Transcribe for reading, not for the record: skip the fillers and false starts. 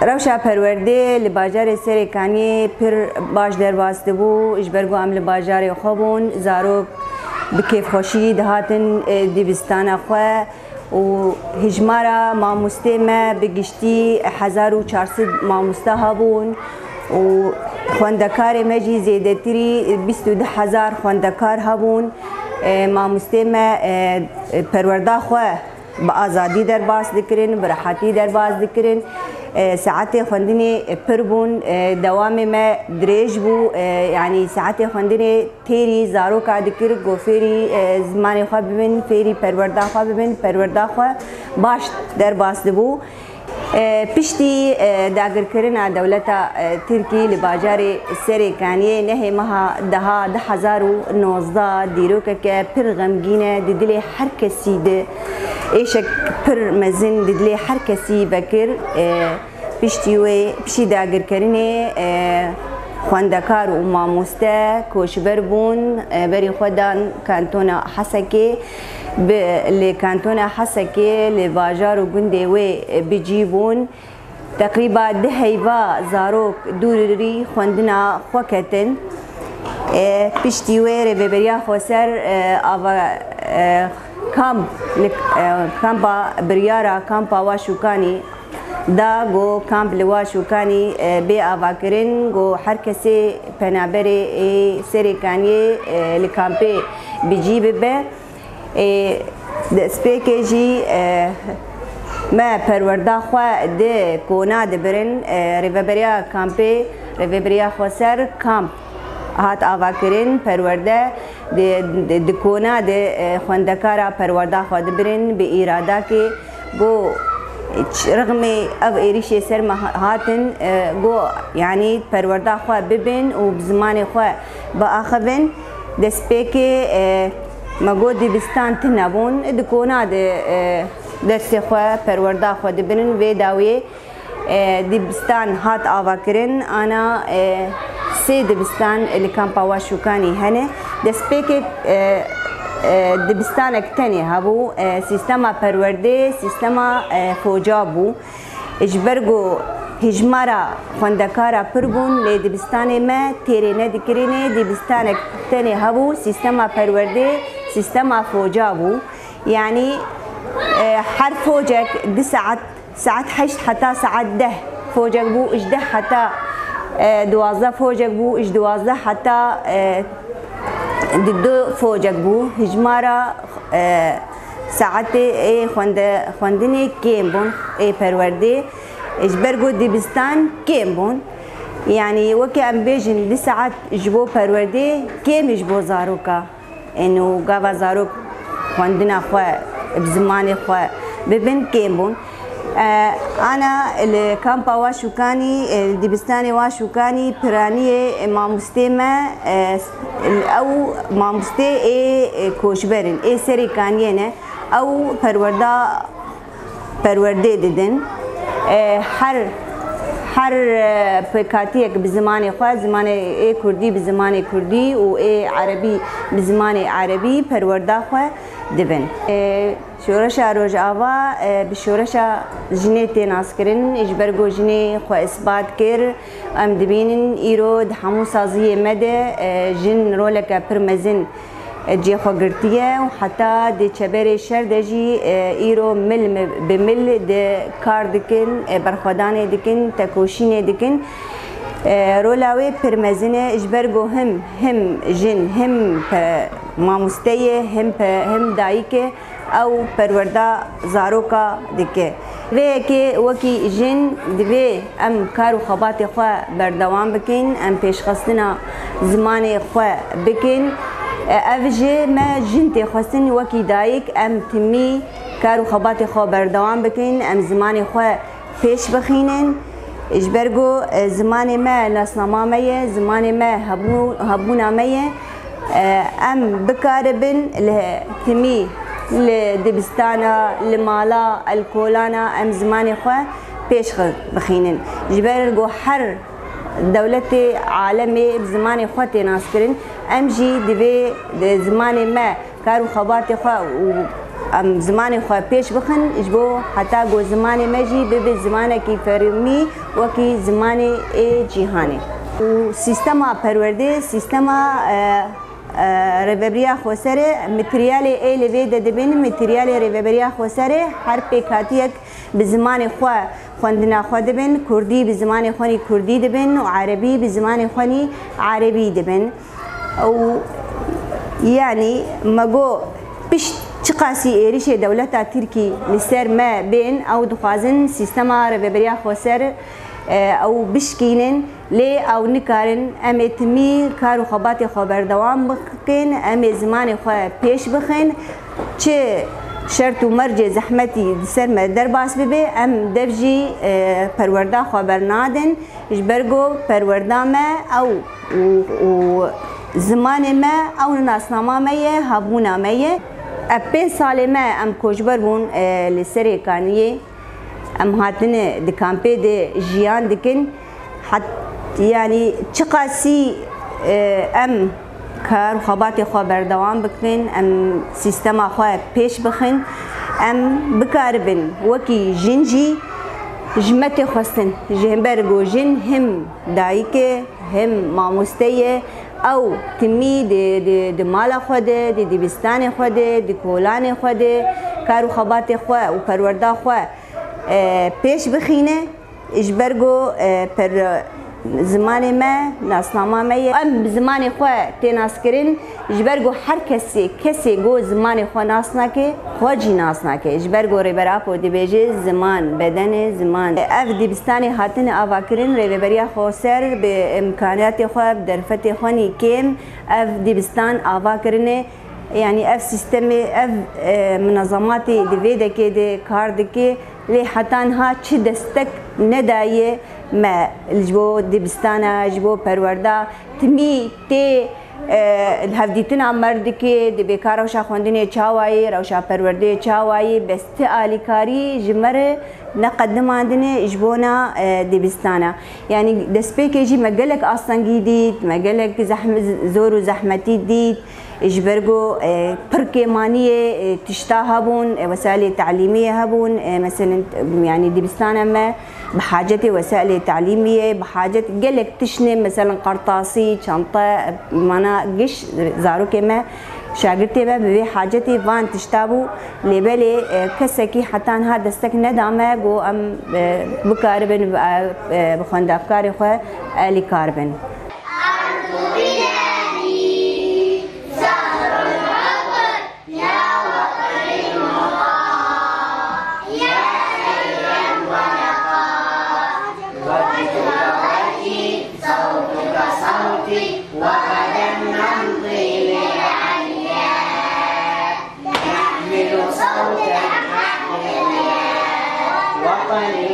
روشا پرورده لباجار سرکانی پر باش در واسطه بو اجبرگو ام لباجار خوابون زاروک بکیف خوشی دهاتن دیبستان خو و هجمارا ماموسته ما بگشتی 1400 ماموسته هبون و خواندکار مجی زیده تری 22000 خواندکار هبون ماموسته ما پرورده خو با آزادی در باز دکرین براحتی در باز دکرین ساعات خواندنی پر بون دوام ما دریج بو یعنی ساعات خواندنی تیری زارو کا دکر گوفری زمان خو ببین فری پرورده خو ببین پرورده خو باش در باز بو پشتی داگر کردن دولت ترکی لباجار سرکانی نه مها ده 1019 دیرو که پر غمگینه دل هر کسی ده ایشک پر مزن دل هر کسی بکر پشتی داگر کردن خواندکار و ماموسته کوشبر بون بری خودان کانتون حسکی لکانتون حسکی لباجار و گنده و بجیبون تقریبا 10 زاروک دوری خواندنا خوکتن پشتی و ربریا خوسر کامپا بریارا کامپا واشوکانی دا گو کامپ لواشوکانی بی آواکرین گو هر کسی پنابری سرکانی لکامپی بجیب به سپیکجی ما پرورده خو ده کونا دبرن ریوبریا کامپی ریوبریا خوسر کامپ هات آواکرین پرورده د کونا د خواندکارا پرورده خو دبرن به اراده که گو رغم او ایریش سر هاتن گو یعنی پرورده خو ببین و بزمان خو با آخوین دسپیک مگو دیبستان تنبون دکونا دست خو پرورده خو دبرن و داوی دیبستان هات آوا کرن آنا 3 دیبستان لکامپا واشوکانی هنه دسپیک دبستان اکتنی هبو سیستما پرورده سیستما فوجا بو اجبرگو هجمارا خواندکارا پربون لی دبستان ما تیره ندکرینه دبستان اکتنی هبو سیستما پرورده سیستما فوجا بو یعنی هر فوجك 2 ساعات 8 حتى ساعات 10 فوجك بو اش 10 حتى 12 فوجك بو اش 12 حتى دو فوجك بو هجمارا ساعت خواندنی کم بون پرورده اجبرگو دیبستان کم بون یعنی وکی ام بیجن 2 ساعت جبو پرورده کم جبو زاروکا انو گاوا زاروک خواندنا خو بزمان خو ببین کم بون انا الكامبا واشوكاني الدبستاني واشوكاني براني ماموستي ما او ماموستي اي كوشبرن اي سريكانينه او پرورده ددن هر پکاتیک بزمان خو زمان اي كردي بزمان كردي و اي عربي بزمان عربي پرورده خو دبن شورش روز آوا به شورش جنی تناس کرن اجبرگو جنی خو اثبات کر ام دبینن ایرو همو سازی مده جن رولک پرمزن جی خو گرتیه و حتی د چبر شر دجی ایرو مل بمل د کار دکن برخدان دکن تکوشین دکن رولاوی پرمزنه اجبرگو هم جن هم ماموستیه هم دایکه او پرورده زاروکا دکه و که وکی جن دوی ام کارو خبات خو بردوام بکن ام پیشخستنا زمان خو بکن اوجه ما جن تخستن وکی دایک ام تمی کارو خبات خو بردوام بکن ام زمان خو پیش بخینن اجبرگو زمان ما ناسنامه زمان ما هبونا مه ام بکاربن تمی لدبستانا لمالا الكولانا ام زمان خو پیش بخینن جبرگو هر دولت عالمی بزمان خو تناس کرن ام جی دوی زمان ما کارو خبات خو ام زمان خو پیش بخن اجبو حتی گو زمان مجی به زمان کی فرمی و کی زمان ای جهانی و سیستم پرورده سیستم ریوبریا خوسره متریال ای لوی دبین متریال ریوبریا خوسره هر پیکاتیک به زمان خو خوندنا خو دبن کردی به زمان خونی کردی دبن و عربی به زمان خونی عربی دبن او يعني ماجو بيش تقاسي إيريش دولة تركي لسر ما بين أو دخازن سيستما ربيبريا خوسر أو بشكينن لي أو نكارن أم تمي كارو خبات خبر دوام بخين أم زمان خو بيش بخين چه شرط و مرج زحمتي سر ما درباس ببي أم دبجي پروردا خبر نادن إجبرجو پروردا ما أو زمان ما او ناسنامه مایه هبونا مایه اپین سال ما ام کوچبر بون لسری کانیه ام هاتنه دکامپه ده جیان دکن حت يعني چقاسی ام کار خبات خو بردوام بکن ام سیستم خو پیش بخن ام بکاربن وکی جنجی جمت خواستن جهبرگو جن هم دایکه هم ماموستیه او تمی د مال خوده د دبستان خوده د کولان خوده کارو خبات خو او پروردا خو پیش بخینه اجبرگو پر زمان ما ناسنامه ما ام زمان خو تناس کرین اجبرگو هر کسی گو زمان خو ناسنا که خو جی ناسنا که اجبرگو ریبرا پو دی بیجه زمان بدن زمان اف دبستان هاتن آوا کرین ریبریا خو سر به امکانات خو درفت خونی کم اف دبستان آوا کرینه يعني اف سيستم اف منظمات دفيدا كده كارد كي لي حتى انها تش دستك ندايه ما الجبو دبستانا جبو پروردا تمي تي الهفديتنا مرد كي دبي كاروشا خوندني چاواي روشا پرورده چاواي باستعالي كاري جمر نقدم عندنا اجبونا دبستانا يعني دسبيك يجي مقالك اصلا جديد مقالك زور وزحمتي ديت اجبرجو بركمانيه تشتا هبون وسائل تعليميه هبون مثلا يعني دبستانا ما بحاجه وسائل تعليميه بحاجه قالك تشني مثلا قرطاسي شنطه منا قش زارو كما شاگردی به به حاجتی وان تشتابو لبلی کسی حتی انها دستک ندامه گو ام بکاربن بخوند افکار خو علی کاربن وطني